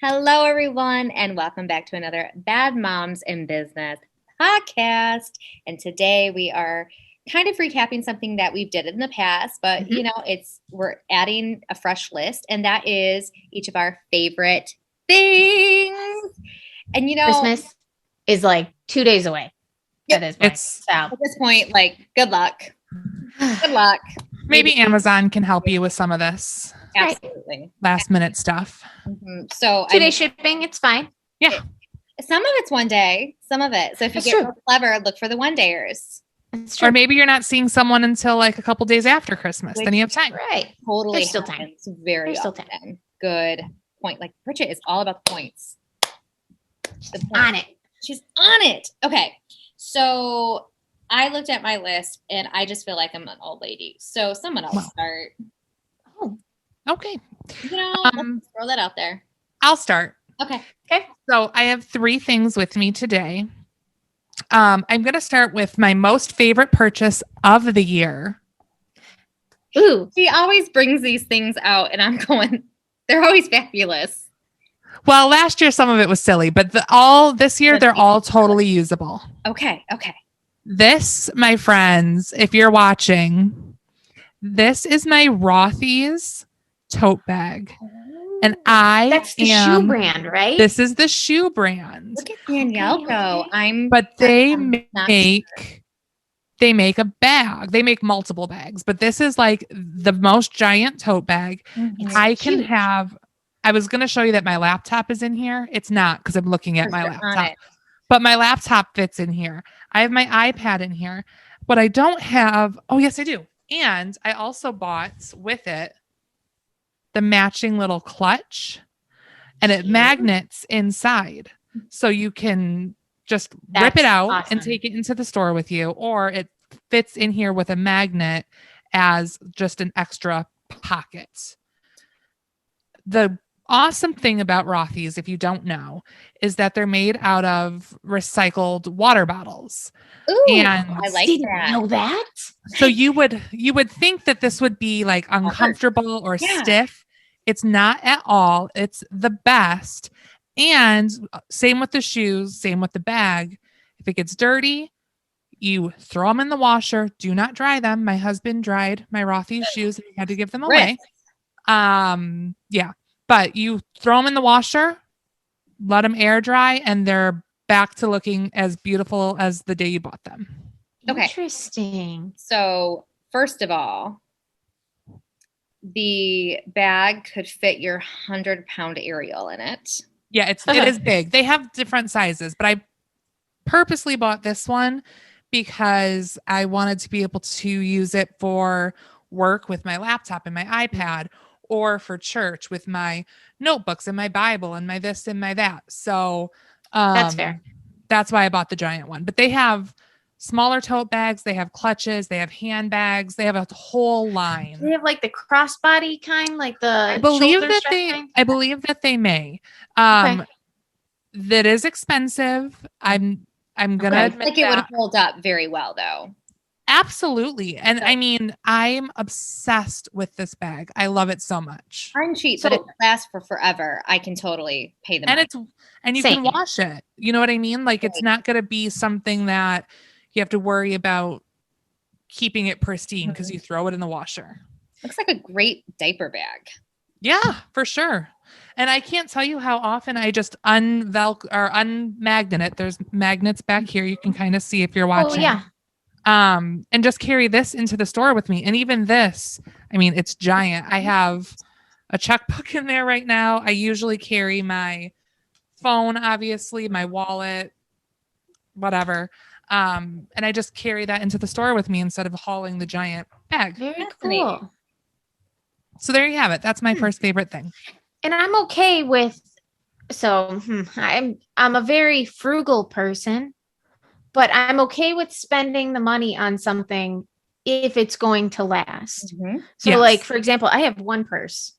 Hello, everyone, and welcome back to another Bad Moms in Business podcast. And today we are kind of recapping something that we've did in the past, but Mhm. we're adding a fresh list, and that is each of our favorite things. And Christmas is like 2 days away yep, at this point. It's So at this point, like, good luck. Good luck. maybe Amazon can help you with some of this right. Absolutely. last minute stuff. So, 2 day shipping, it's fine. Yeah. some of it's one day, some of it. So if you That's get true. real clever, look for the one dayers. It's true. Or maybe you're not seeing someone until like a couple days after Christmas. Then you have time. Right. Totally There's still time. happens very There's still often. time. Good point. Like Bridgette is all about the points. The points. On it. She's on it. Okay. So I looked at my list and I just feel like I'm an old lady. So someone else start. Oh, Okay. Let's throw that out there. I'll start. Okay. So I have 3 things with me today. I'm going to start with my most favorite purchase of the year. ooh. She always brings these things out and I'm going, they're always fabulous. Well, last year some of it was silly, but this year they're all totally usable. Okay. Okay. This, my friends, if you're watching, this is my Rothy's tote bag. And That's the shoe brand, right? This is the shoe brand. Look at Danielle go. But they I'm not make a bag. They make multiple bags, but this is like the most giant tote bag. Mhm. I can huge. have. I was going to show you that my laptop is in here. It's not because I'm looking at my You're on laptop, it. but my laptop fits in here. I have my iPad in here. What I don't have. Oh, yes, I do. And I also bought with it the matching little clutch, and it Cute. magnets inside. So you can just rip it That's out awesome. and take it into the store with you, or it fits in here with a magnet as just an extra pocket. The awesome thing about Rothy's, if you don't know, is that they're made out of recycled water bottles. Ooh, And I like Didn't that. know that. so you would think that this would be like uncomfortable or Yeah. stiff. It's not at all. It's the best. And same with the shoes, same with the bag. If it gets dirty, you throw them in the washer. Do not dry them. My husband dried my Rothy's shoes and he had to give them away. Yeah. But you throw them in the washer, let them air dry, and they're back to looking as beautiful as the day you bought them. Okay. Interesting. So first of all, the bag could fit your 100-pound Ariel in it. Yeah, it is big. They have different sizes, but I purposely bought this one because I wanted to be able to use it for work with my laptop and my iPad, or for church with my notebooks and my Bible and my this and my that. So That's fair. That's why I bought the giant one. But they have smaller tote bags, they have clutches, they have handbags, they have a whole line. They have like the crossbody kind, like the I believe shoulder that strap kind? I believe that they may. Okay. That is expensive. I'm gonna Okay. admit Like it would that. hold up very well, though. Absolutely. And I mean, I'm obsessed with this bag. I love it so much. I'm cheap, So- but if it lasts for forever, I can totally pay them. And you Same. can wash it. You know what I mean? Like it's not gonna be something that you have to worry about keeping it pristine because you throw it in the washer. Looks like a great diaper bag. Yeah, for sure. And I can't tell you how often I just unmagnet it. There's magnets back here. You can kind of see if you're Oh watching. yeah. And just carry this into the store with me. And even this, I mean, it's giant. I have a checkbook in there right now. I usually carry my phone, obviously, my wallet, whatever. And I just carry that into the store with me instead of hauling the giant bag. Very Fascinating. cool. So there you have it. That's my first favorite thing. And I'm okay with I'm a very frugal person, but I'm okay with spending the money on something if it's going to last. Mhm. So Yes. like, for example, I have one purse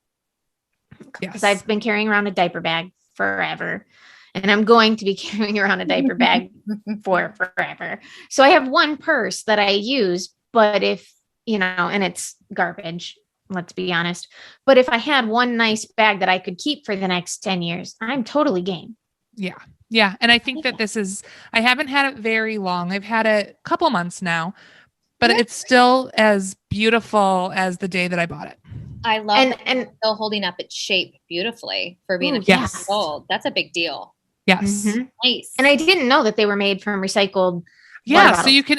because Yes. I've been carrying around a diaper bag forever. And I'm going to be carrying around a diaper bag for forever. So I have one purse that I use, but if, and it's garbage, let's be honest. But if I had one nice bag that I could keep for the next 10 years, I'm totally game. Yeah. Yeah. And I think that I haven't had it very long. I've had it a couple months now, but it's still as beautiful as the day that I bought it. I love that it's still holding up its shape beautifully for being a few years old. That's a big deal. Yes. Mm-hmm. Nice. And I didn't know that they were made from recycled. Yeah. So you can,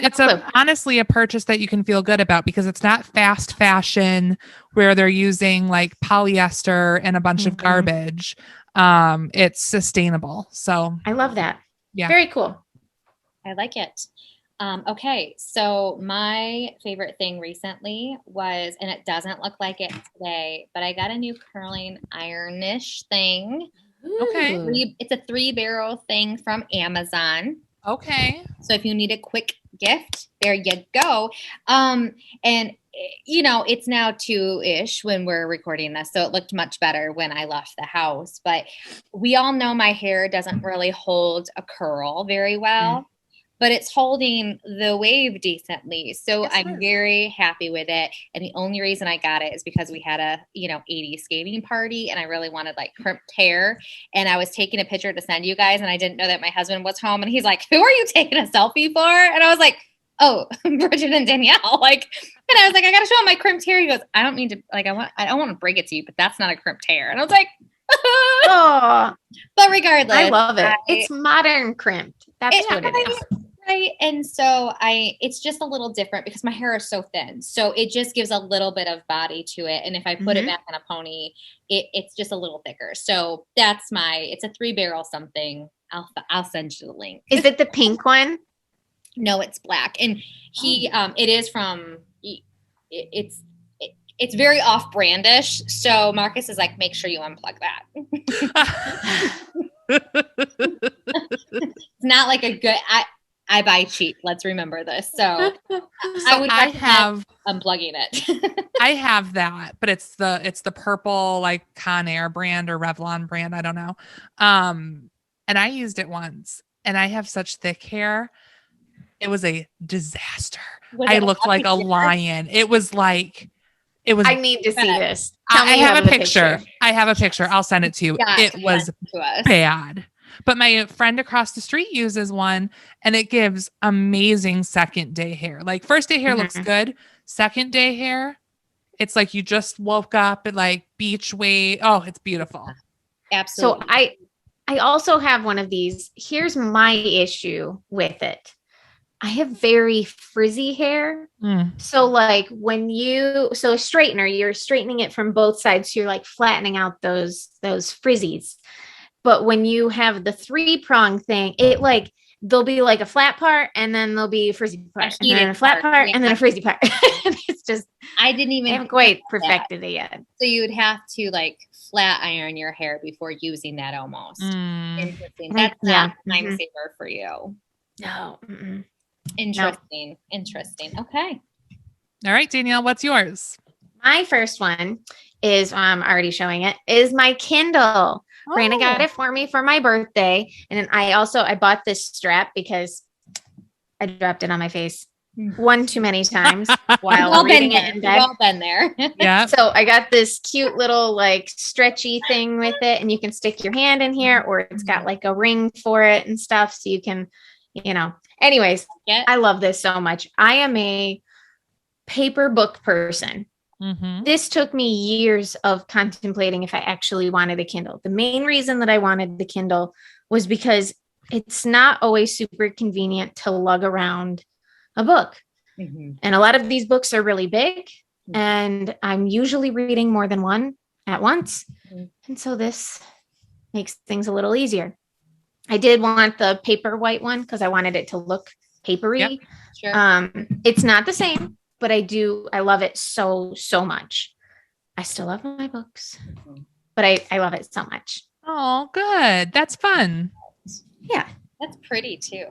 honestly a purchase that you can feel good about because it's not fast fashion where they're using like polyester and a bunch of garbage. It's sustainable. So I love that. Yeah. Very cool. I like it. Okay. So my favorite thing recently was, and it doesn't look like it today, but I got a new curling ironish thing. Okay. It's a 3-barrel thing from Amazon. Okay. So if you need a quick gift, there you go. And it's now 2-ish when we're recording this. So it looked much better when I left the house, but we all know my hair doesn't really hold a curl very well, but it's holding the wave decently. So I'm very happy with it. And the only reason I got it is because we had a, 80s skating party and I really wanted like crimped hair. And I was taking a picture to send you guys. And I didn't know that my husband was home and he's like, who are you taking a selfie for? And I was like, oh, Bridgette and Danielle. And I was like, I got to show him my crimped hair. He goes, I don't mean to, I don't want to break it to you, but that's not a crimped hair. And I was like, oh, but regardless, I love it. It's modern crimped. That's what it is. Right. And so it's just a little different because my hair is so thin. So it just gives a little bit of body to it. And if I put it back in a pony, it's just a little thicker. So it's a 3-barrel something. I'll send you the link. Is it the pink one? No, it's black. And it is from, it's very off-brandish. So Marcus is like, make sure you unplug that. It's not like a good, I buy cheap. Let's remember this. So I have unplugging it. I have that, but it's the purple like Conair brand or Revlon brand. I don't know. And I used it once and I have such thick hair. It was a disaster. I looked like a lion. It was. I need to see this. I have a picture. I have a picture. I'll send it to you. It was bad. But my friend across the street uses one and it gives amazing second day hair. Like first day hair looks good. Second day hair, it's like you just woke up at like beach wave. Oh, it's beautiful. Absolutely. So I also have one of these. Here's my issue with it. I have very frizzy hair. So like a straightener, you're straightening it from both sides. So you're like flattening out those frizzies. But when you have the 3-prong thing, it like, there'll be like a flat part and then there'll be a frizzy part and then a flat part and then a frizzy part. It's just, I haven't quite perfected it yet. So you would have to like flat iron your hair before using that almost. Interesting. That's not a time saver for you. No. Interesting. Okay. All right, Danielle, what's yours? My first one is, I'm already showing it, is my Kindle. Brandon got it for me for my birthday. And then I bought this strap because I dropped it on my face one too many times while reading it in bed. We've all been there. Yeah. So I got this cute little like stretchy thing with it and you can stick your hand in here or it's got like a ring for it and stuff. So you can, anyways, I love this so much. I am a paper book person. This took me years of contemplating if I actually wanted a Kindle. The main reason that I wanted the Kindle was because it's not always super convenient to lug around a book. And a lot of these books are really big and I'm usually reading more than one at once. And so this makes things a little easier. I did want the paper white one because I wanted it to look papery. Yep, sure. It's not the same. But I love it so much. I still love my books, but I love it so much. Oh, good. That's fun. Yeah. That's pretty too.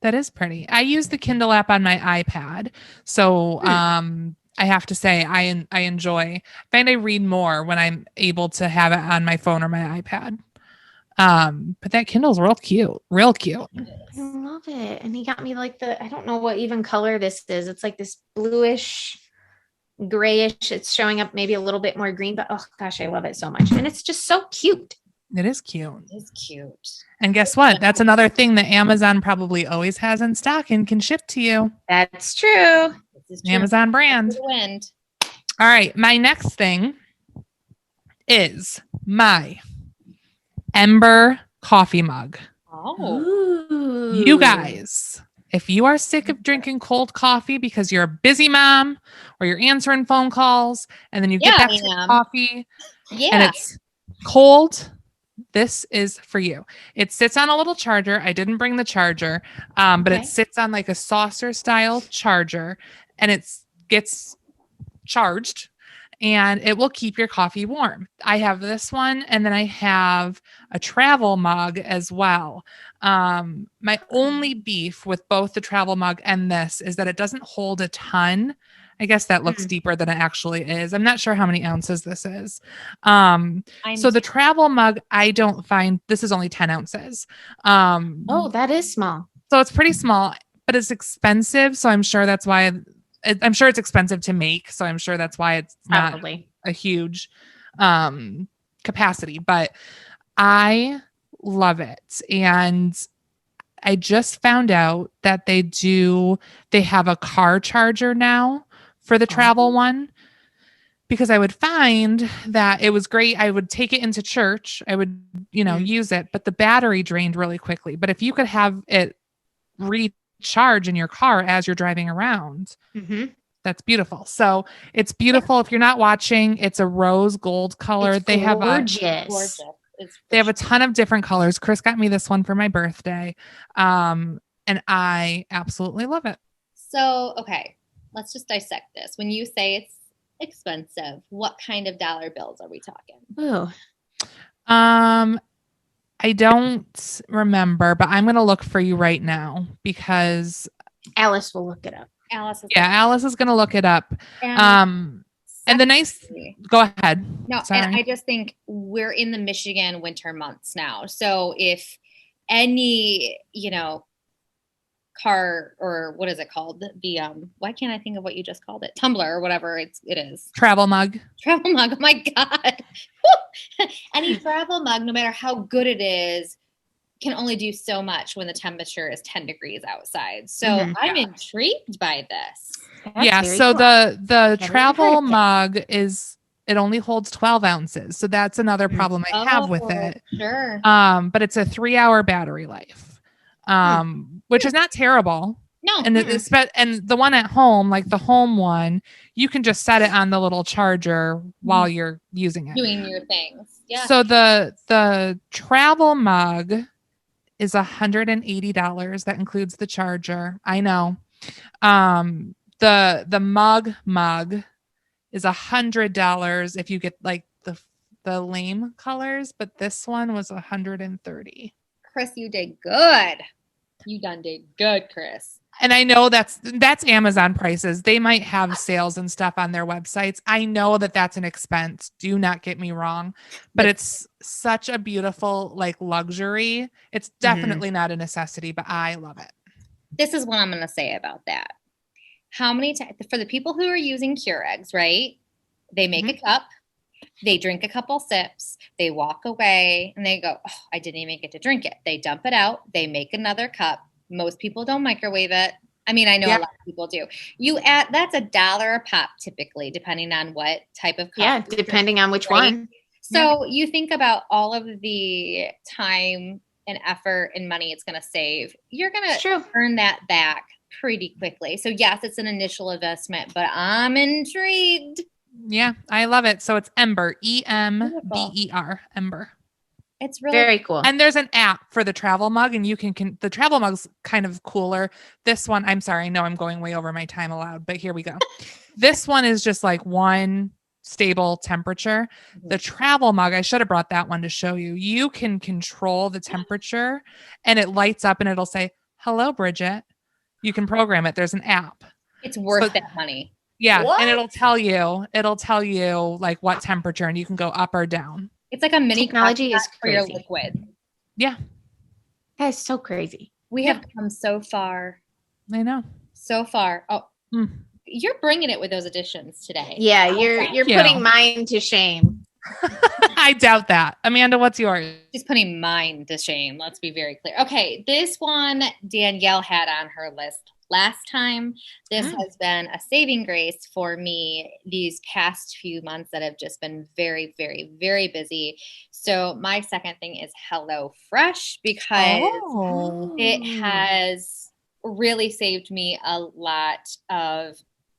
That is pretty. I use the Kindle app on my iPad. So, I have to say I find I read more when I'm able to have it on my phone or my iPad. But that Kindle's real cute. I love it. And he got me like I don't know what even color this is. It's like this bluish grayish. It's showing up maybe a little bit more green, but oh gosh, I love it so much. And it's just so cute. It is cute. It's cute. And guess what? That's another thing that Amazon probably always has in stock and can ship to you. That's true. This is true. Amazon brand. For the wind. All right. My next thing is my Ember Coffee Mug. Oh. Ooh. You guys, if you are sick of drinking cold coffee because you're a busy mom or you're answering phone calls and then you get back to your coffee and it's cold, this is for you. It sits on a little charger. I didn't bring the charger, but it sits on like a saucer style charger and it gets charged and it will keep your coffee warm. I have this one and then I have a travel mug as well. My only beef with both the travel mug and this is that it doesn't hold a ton. I guess that looks deeper than it actually is. I'm not sure how many ounces this is. So the travel mug, I don't find, this is only 10 ounces. Oh, that is small. So it's pretty small, but it's expensive. So I'm sure that's why I'm sure it's expensive to make. So I'm sure that's why it's Probably not a huge capacity, but I love it. And I just found out that they have a car charger now for the travel one, because I would find that it was great. I would take it into church. I would, use it, but the battery drained really quickly. But if you could have it recharge in your car as you're driving around, that's beautiful. So it's beautiful. If you're not watching, it's a rose gold color. It's they gorgeous. They have a ton of different colors. Chris got me this one for my birthday. And I absolutely love it. So, okay, let's just dissect this. When you say it's expensive, what kind of dollar bills are we talking? Ooh. I don't remember, but I'm going to look for you right now because Alice will look it up. Alice is going to look it up. And the nice, go ahead. No, sorry. And I just think we're in the Michigan winter months now. So if any, car or what is it called? The why can't I think of what you just called it? Tumbler or whatever it is. Travel mug. Travel mug. Oh my God. Any travel mug, no matter how good it is, can only do so much when the temperature is 10 degrees outside. So I'm intrigued by this. That's so cool. the travel mug it only holds 12 ounces. So that's another problem I have with it. Sure. But it's a 3-hour battery life, which is not terrible. No. And and the one at home, like the home one, you can just set it on the little charger while you're using it. Doing your things. Yeah. So the travel mug is $180. That includes the charger. I know. The mug is $100 if you get like the lame colors, but this one was $130. Chris, you did good. You done did good, Chris. And I know that's Amazon prices. They might have sales and stuff on their websites. I know that that's an expense. Do not get me wrong, but it's such a beautiful like luxury. It's definitely not a necessity, but I love it. This is what I'm going to say about that. How many times for the people who are using Keurigs, right? They make a cup, they drink a couple sips, they walk away and they go, oh, I didn't even get to drink it. They dump it out. They make another cup. Most people don't microwave it. I mean, I know a lot of people do. That's $1 a pop typically, depending on what type of cup. Yeah, depending on which one. So you think about all of the time and effort and money it's going to save. You're going to earn that back pretty quickly. So yes, it's an initial investment, but I'm intrigued. Yeah, I love it. So it's Ember, EMBER, Ember. It's really very cool. And there's an app for the travel mug, and you can the travel mug's kind of cooler. This one, I'm sorry, I know I'm going way over my time allowed, but here we go. This one is just like one stable temperature. The travel mug, I should have brought that one to show you. You can control the temperature and it lights up and it'll say, hello, Bridgette. You can program it. There's an app. It's worth that money. Yeah. What? And it'll tell you like what temperature, and you can go up or down. It's like a mini technology is for your liquid. Yeah. That is so crazy. We have come so far. I know. So far. Oh, You're bringing it with those additions today. Yeah, you're you. putting mine to shame. I doubt that. Amanda, what's yours? She's putting mine to shame. Let's be very clear. Okay, this one Danielle had on her list last time. This has been a saving grace for me these past few months that have just been very, very, very busy. So my second thing is HelloFresh because it has really saved me a lot of,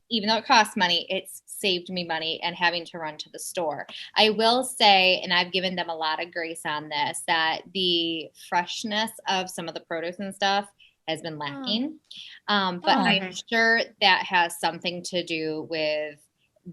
even though it costs money, it's saved me money and having to run to the store. I will say, and I've given them a lot of grace on this, that the freshness of some of the produce and stuff has been lacking. But I'm sure that has something to do with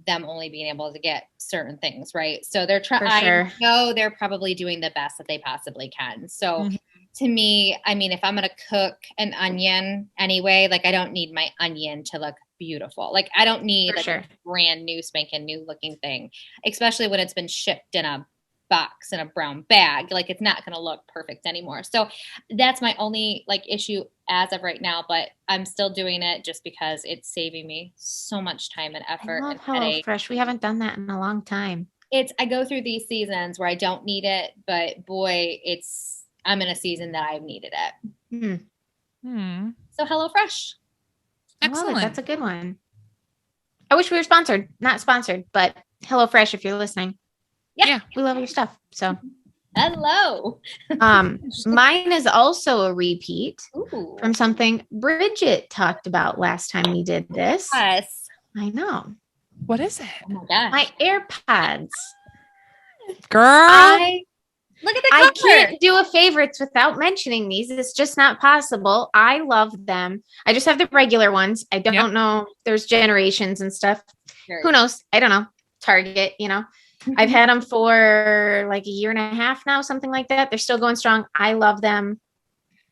them only being able to get certain things, right? So they're trying, I know they're probably doing the best that they possibly can. So to me, I mean, if I'm going to cook an onion anyway, like I don't need my onion to look beautiful. Like I don't need a brand new spanking new looking thing, especially when it's been shipped in a box in a brown bag. Like it's not going to look perfect anymore. So that's my only like issue as of right now, but I'm still doing it just because it's saving me so much time and effort. I love HelloFresh. We haven't done that in a long time. I go through these seasons where I don't need it, but boy, I'm in a season that I've needed it. So HelloFresh. Excellent. That's a good one. I wish we were sponsored. Not sponsored, but HelloFresh, if you're listening. Yeah, we love your stuff. So hello. Mine is also a repeat from something Bridgette talked about last time we did this. Yes. I know. What is it? Oh my gosh. My AirPods. Girl. Look at the cover. I can't do a favorites without mentioning these. It's just not possible. I love them. I just have the regular ones. I don't know. There's generations and stuff. Who knows? I don't know. Target, you know. I've had them for like a year and a half now, something like that. They're still going strong. I love them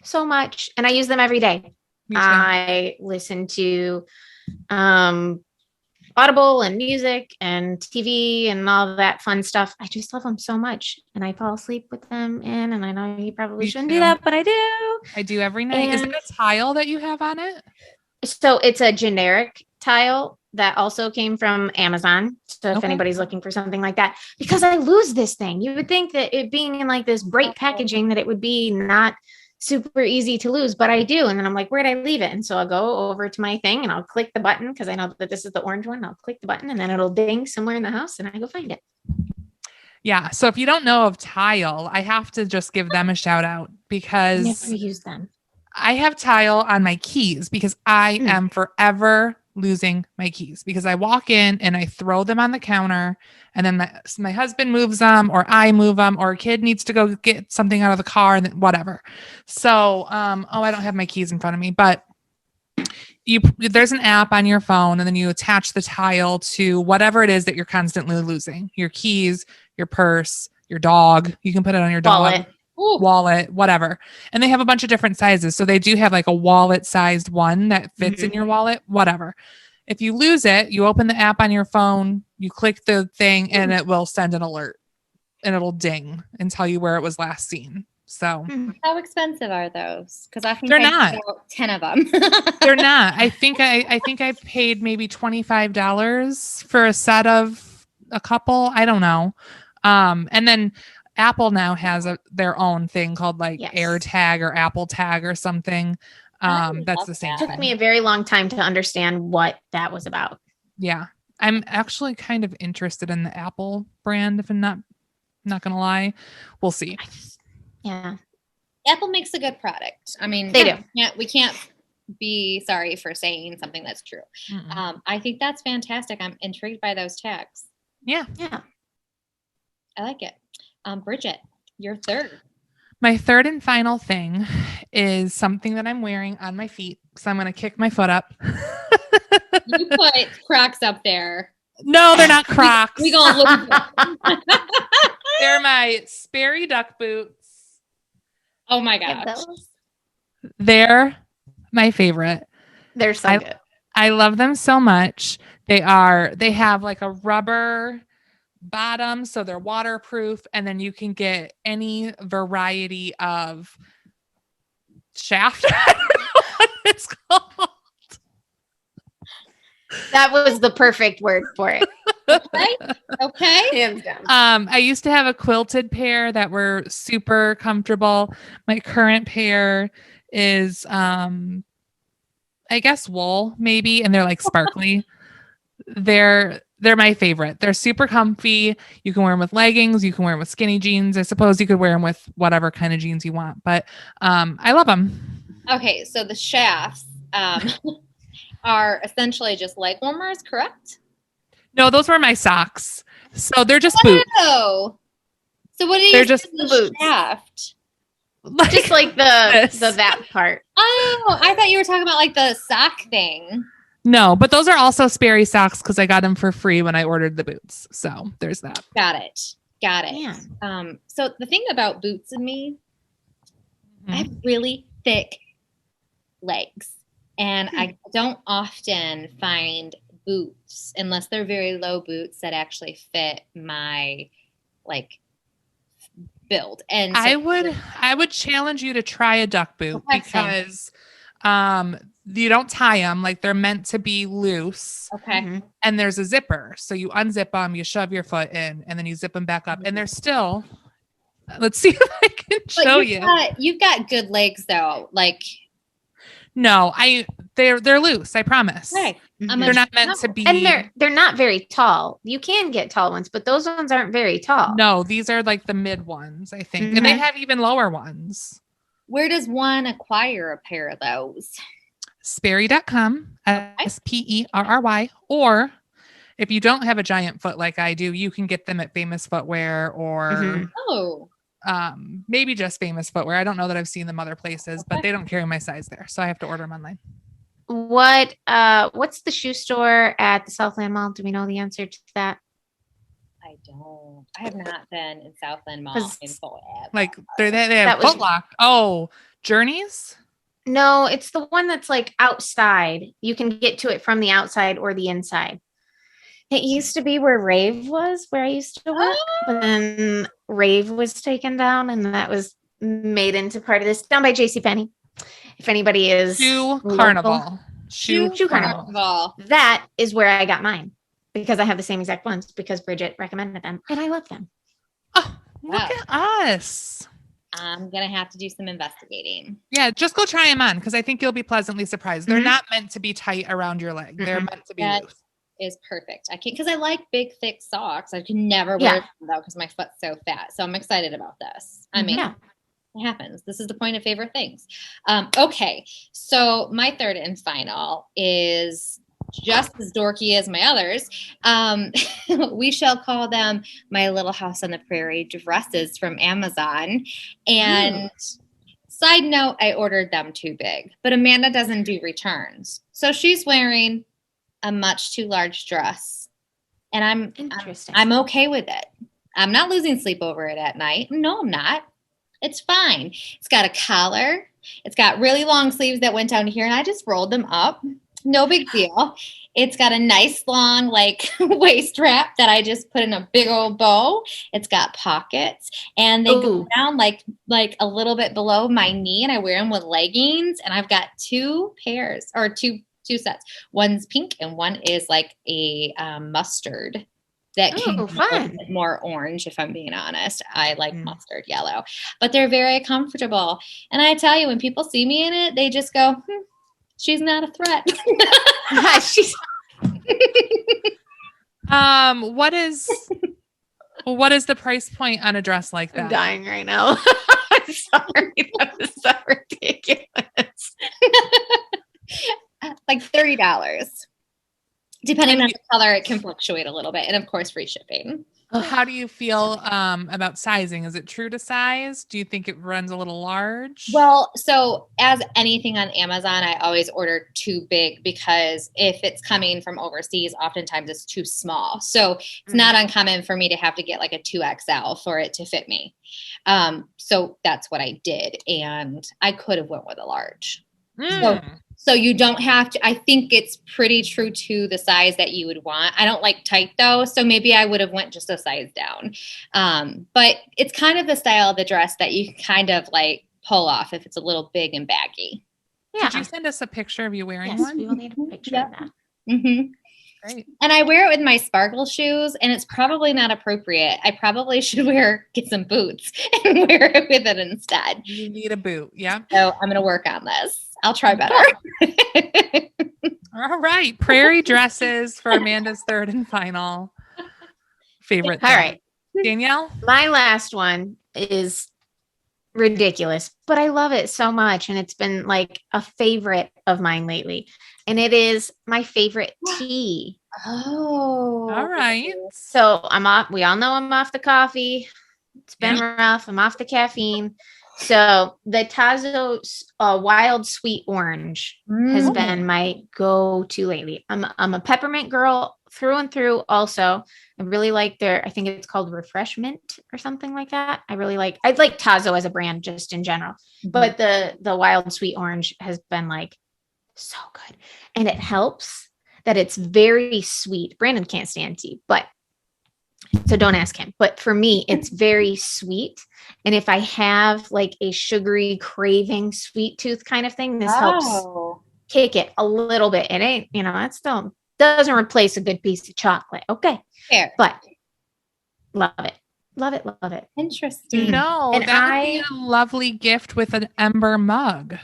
so much. And I use them every day. I listen to Audible and music and TV and all that fun stuff. I just love them so much. And I fall asleep with them in. And I know you probably shouldn't do that, but I do. I do every night. Is it a tile that you have on it? So it's a generic tile that also came from Amazon. So if anybody's looking for something like that, because I lose this thing, you would think that it being in like this bright packaging that it would be not super easy to lose, but I do. And then I'm like, where'd I leave it? And so I'll go over to my thing and I'll click the button because I know that this is the orange one. I'll click the button and then it'll ding somewhere in the house and I go find it. Yeah. So if you don't know of Tile, I have to just give them a shout out because never use them. I have Tile on my keys because I am forever losing my keys because I walk in and I throw them on the counter and then my husband moves them or I move them or a kid needs to go get something out of the car and then whatever. So, I don't have my keys in front of me, but there's an app on your phone and then you attach the Tile to whatever it is that you're constantly losing, your keys, your purse, your dog. You can put it on your dog. Wallet, whatever. And they have a bunch of different sizes. So they do have like a wallet sized one that fits in your wallet, whatever. If you lose it, you open the app on your phone, you click the thing and it will send an alert and it'll ding and tell you where it was last seen. So how expensive are those? Because I think they're not 10 of them. They're not. I think I paid maybe $25 for a set of a couple. I don't know. And then Apple now has their own thing called like AirTag or Apple Tag or something. That's the same. It took me a very long time to understand what that was about. Yeah. I'm actually kind of interested in the Apple brand, if I'm not going to lie. We'll see. Yeah. Apple makes a good product. I mean, they do. We can't be sorry for saying something that's true. I think that's fantastic. I'm intrigued by those tags. Yeah. Yeah. I like it. Bridgette, your third. My third and final thing is something that I'm wearing on my feet. So I'm going to kick my foot up. You put Crocs up there. No, they're not Crocs. We gonna look. They're my Sperry duck boots. Oh my gosh. They're my favorite. They're so good. I love them so much. They have like a rubber bottom, so they're waterproof, and then you can get any variety of shaft. I don't know what it's called. That was the perfect word for it. Okay. Hands down. I used to have a quilted pair that were super comfortable. My current pair is I guess wool maybe, and they're like sparkly. They're my favorite. They're super comfy. You can wear them with leggings, you can wear them with skinny jeans. I suppose you could wear them with whatever kind of jeans you want, but I love them. Okay, so the shafts are essentially just leg warmers, correct? No, those were my socks. So they're just boots. Oh. So what do you They're just the boots. shaft? Just like the that part. Oh, I thought you were talking about like the sock thing. No, but those are also Sperry socks because I got them for free when I ordered the boots. So there's that. Got it. Yeah. So the thing about boots and me, I have really thick legs, and I don't often find boots unless they're very low boots that actually fit my like build. And so I would challenge you to try a duck boot Okay, because you don't tie them, like they're meant to be loose, okay. and there's a zipper. So you unzip them, you shove your foot in, and then you zip them back up, and they're still. Let's see if I can show you. You've got good legs though. Like No, they're loose, I promise. okay. They're not meant to be. And they're not very tall. You can get tall ones, but those ones aren't very tall. No, these are like the mid ones, I think. And they have even lower ones. Where does one acquire a pair of those? Sperry.com, Sperry, or if you don't have a giant foot like I do, you can get them at Famous Footwear or maybe just Famous Footwear. I don't know that I've seen them other places, but they don't carry my size there, so I have to order them online. What's the shoe store at the Southland Mall? Do we know the answer to that? I don't. I have not been in Southland Mall in forever. Like they have Foot Lock. Oh, Journeys? No, it's the one that's like outside. You can get to it from the outside or the inside. It used to be where Rave was, where I used to work, but then Rave was taken down, and that was made into part of this down by JCPenney. If anybody is Shoe Carnival. Shoe Carnival. That is where I got mine because I have the same exact ones because Bridgette recommended them, and I love them. Oh, look at us. I'm going to have to do some investigating. Yeah, just go try them on because I think you'll be pleasantly surprised. They're not meant to be tight around your leg. They're meant to be loose. Is perfect. I can't because I like big, thick socks. I can never wear them though because my foot's so fat. So I'm excited about this. I mean, it happens. This is the point of favorite things. Okay, so my third and final is just as dorky as my others. We shall call them my Little House on the Prairie dresses from Amazon. And side note, I ordered them too big, but Amanda doesn't do returns. So she's wearing a much too large dress. And I'm okay with it. I'm not losing sleep over it at night. No, I'm not. It's fine. It's got a collar. It's got really long sleeves that went down here, and I just rolled them up. No big deal. It's got a nice long like waist wrap that I just put in a big old bow. It's got pockets, and they go down like a little bit below my knee, and I wear them with leggings. And I've got two sets. One's pink and one is like a mustard that can be a little bit more orange, if I'm being honest. I like mustard yellow, but they're very comfortable. And I tell you, when people see me in it, they just go, she's not a threat. What is the price point on a dress like that? I'm dying right now. I'm sorry. That was so ridiculous. Like $30. Depending on the color, it can fluctuate a little bit. And of course, free shipping. How do you feel about sizing? Is it true to size? Do you think it runs a little large? Well, so as anything on Amazon, I always order too big because if it's coming from overseas, oftentimes it's too small. So it's not uncommon for me to have to get like a 2XL for it to fit me. So that's what I did. And I could have went with a large. So you don't have to, I think it's pretty true to the size that you would want. I don't like tight though. So maybe I would have went just a size down. But it's kind of the style of the dress that you can kind of like pull off if it's a little big and baggy. Yeah. Did you send us a picture of you wearing one? We will need a picture of that. Mm-hmm. Great. And I wear it with my sparkle shoes, and it's probably not appropriate. I probably should get some boots and wear it with it instead. You need a boot. Yeah. So I'm going to work on this. I'll try better. All right. Prairie dresses for Amanda's third and final favorite thing. All right. Danielle? My last one is ridiculous, but I love it so much. And it's been like a favorite of mine lately. And it is my favorite tea. Oh. All right. So I'm off. We all know I'm off the coffee. It's been rough. I'm off the caffeine. So the Tazo Wild Sweet Orange has been my go-to lately. I'm a peppermint girl through and through. Also, I really like I think it's called Refreshment or something like that. I'd like Tazo as a brand just in general, but the Wild Sweet Orange has been like so good, and it helps that it's very sweet. Brandon can't stand tea, so don't ask him. But for me, it's very sweet. And if I have like a sugary craving sweet tooth kind of thing, this helps kick it a little bit. It ain't, that still doesn't replace a good piece of chocolate. Okay. Fair. But love it. Love it. Love it. Interesting. No, And that would be a lovely gift with an Ember mug.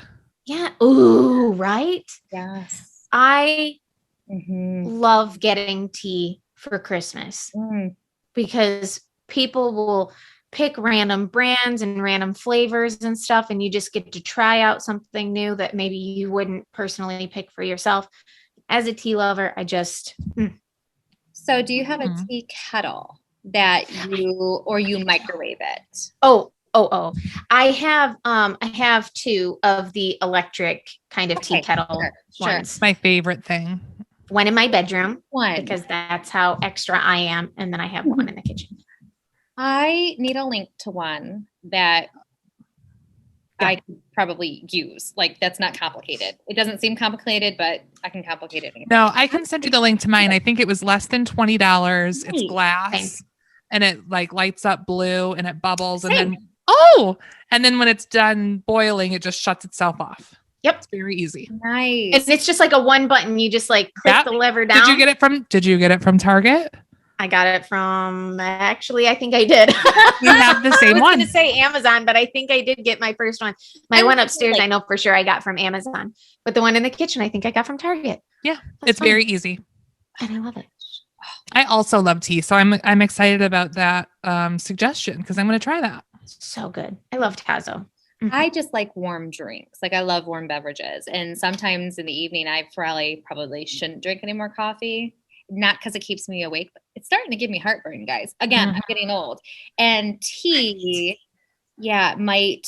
Yeah. Ooh, right? Yes. I love getting tea for Christmas because people will pick random brands and random flavors and stuff, and you just get to try out something new that maybe you wouldn't personally pick for yourself. As a tea lover, I just... So do you have a tea kettle that you microwave it? Oh. I have two of the electric kind of tea kettle ones. It's my favorite thing. One in my bedroom, One because that's how extra I am, and then I have one in the kitchen. I need a link to one that I could probably use. Like, that's not complicated. It doesn't seem complicated, but I can complicate it. No, I can send you the link to mine. I think it was less than $20. It's glass and it like lights up blue and it bubbles and then when it's done boiling, it just shuts itself off. Yep. It's very easy. Nice. And it's just like a one button. You just like click the lever down. Did you get it from Target? I got it from, actually, I think I did. We have the same one. I was going to say Amazon, but I think I did get my first one. My one upstairs, I know for sure I got from Amazon, but the one in the kitchen, I think I got from Target. Yeah. It's very easy. And I love it. I also love tea. So I'm excited about that suggestion because I'm going to try that. So good. I love Tazo. I just like warm drinks. Like, I love warm beverages. And sometimes in the evening, I probably shouldn't drink any more coffee. Not because it keeps me awake, but it's starting to give me heartburn, guys. Again, I'm getting old. And tea, might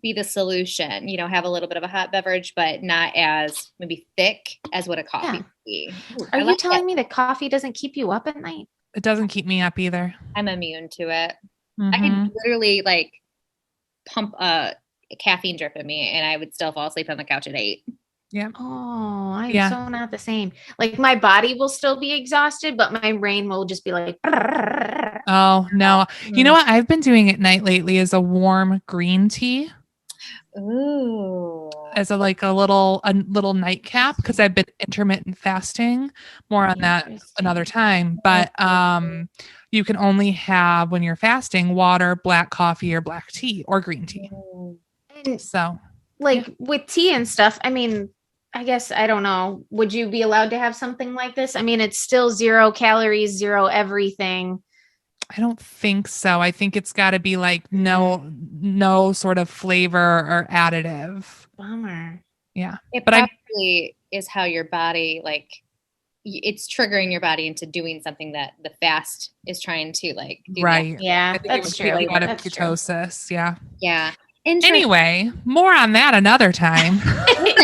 be the solution. Have a little bit of a hot beverage, but not as maybe thick as what a coffee would be. Ooh, Are you telling me that coffee doesn't keep you up at night? It doesn't keep me up either. I'm immune to it. I can literally like pump a caffeine drip in me and I would still fall asleep on the couch at 8. Yeah. Oh, I'm so not the same. Like, my body will still be exhausted, but my brain will just be like, oh no. You know what I've been doing at night lately is a warm green tea. Ooh. As a little nightcap, because I've been intermittent fasting. More on that another time. But you can only have, when you're fasting, water, black coffee, or black tea, or green tea. And so with tea and stuff, I mean, I guess, I don't know. Would you be allowed to have something like this? I mean, it's still 0 calories, 0 everything. I don't think so. I think it's got to be like no sort of flavor or additive. Bummer. Yeah. It probably is how your body, like, it's triggering your body into doing something that the fast is trying to like do. Right. Yeah, that's true. Out of ketosis. True. Yeah. Yeah. Anyway, more on that another time.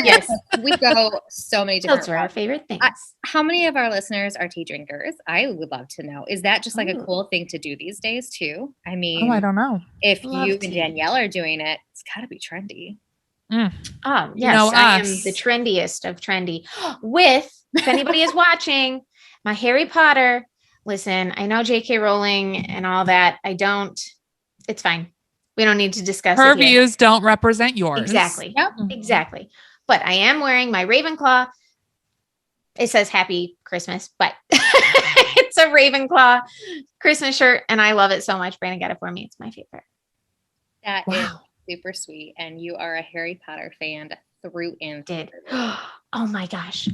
Yes, we go so many different. Those are our favorite things. How many of our listeners are tea drinkers? I would love to know. Is that just like a cool thing to do these days too? I mean, I don't know. If you and Danielle are doing it, it's got to be trendy. Oh, yes, I am the trendiest of trendy. If anybody is watching, my Harry Potter. Listen, I know J.K. Rowling and all that. It's fine. We don't need to discuss her it here. views don't represent yours. Exactly. Yep. Exactly. But I am wearing my Ravenclaw It says Happy Christmas, but it's a Ravenclaw Christmas shirt, and I love it so much. Brandon got it for me. It's my favorite. That is super sweet. And you are a Harry Potter fan through and through. Oh my gosh.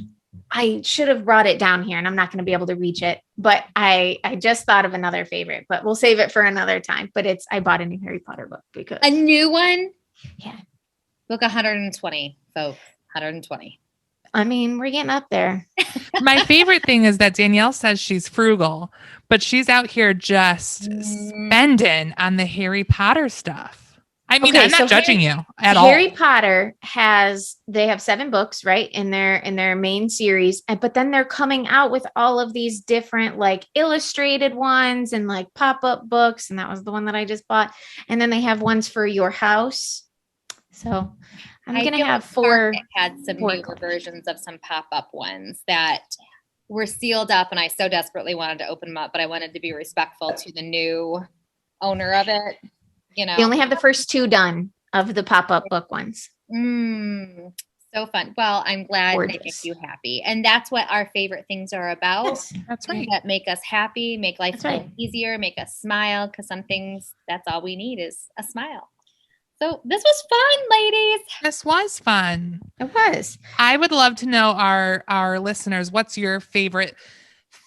I should have brought it down here, and I'm not going to be able to reach it, but I just thought of another favorite, but we'll save it for another time. But I bought a new Harry Potter book because a new one. Yeah. Book 120, folks. 120. I mean, we're getting up there. My favorite thing is that Danielle says she's frugal, but she's out here just spending on the Harry Potter stuff. I mean, I'm not judging you at all. Harry Potter they have 7 books, right? In their main series. But then they're coming out with all of these different like illustrated ones and like pop-up books. And that was the one that I just bought. And then they have ones for your house. So I'm going to have 4. Had some newer versions of some pop-up ones that were sealed up, and I so desperately wanted to open them up, but I wanted to be respectful to the new owner of it. You know, they only have the first 2 done of the pop-up book ones. So fun. Well, I'm glad they make you happy. And that's what our favorite things are about. Yes, that's right. That make us happy, make life easier, make us smile, because some things, that's all we need is a smile. So this was fun, ladies. This was fun. It was. I would love to know our listeners, what's your favorite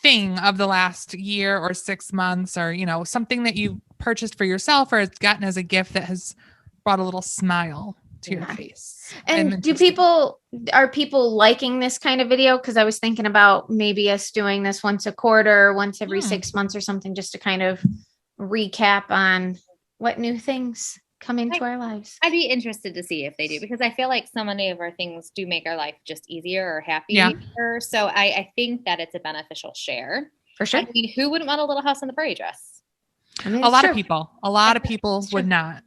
thing of the last year or 6 months, or, you know, something that you purchased for yourself or has gotten as a gift that has brought a little smile to your face. And are people liking this kind of video? Because I was thinking about maybe us doing this once a quarter, once every 6 months or something, just to kind of recap on what new things come into our lives. I'd be interested to see if they do, because I feel like so many of our things do make our life just easier or happier. Yeah. So I think that it's a beneficial share. For sure. I mean, who wouldn't want a little house on the prairie dress? I mean, a lot of people would not.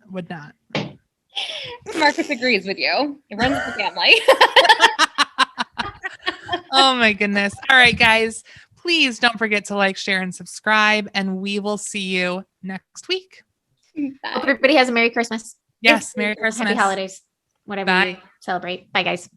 Marcus agrees with you. It runs the family. Oh my goodness. All right, guys, please don't forget to like, share, and subscribe, and we will see you next week. Hope everybody has a Merry Christmas. Yes, Merry Christmas. Happy holidays. Whatever you celebrate. Bye, guys.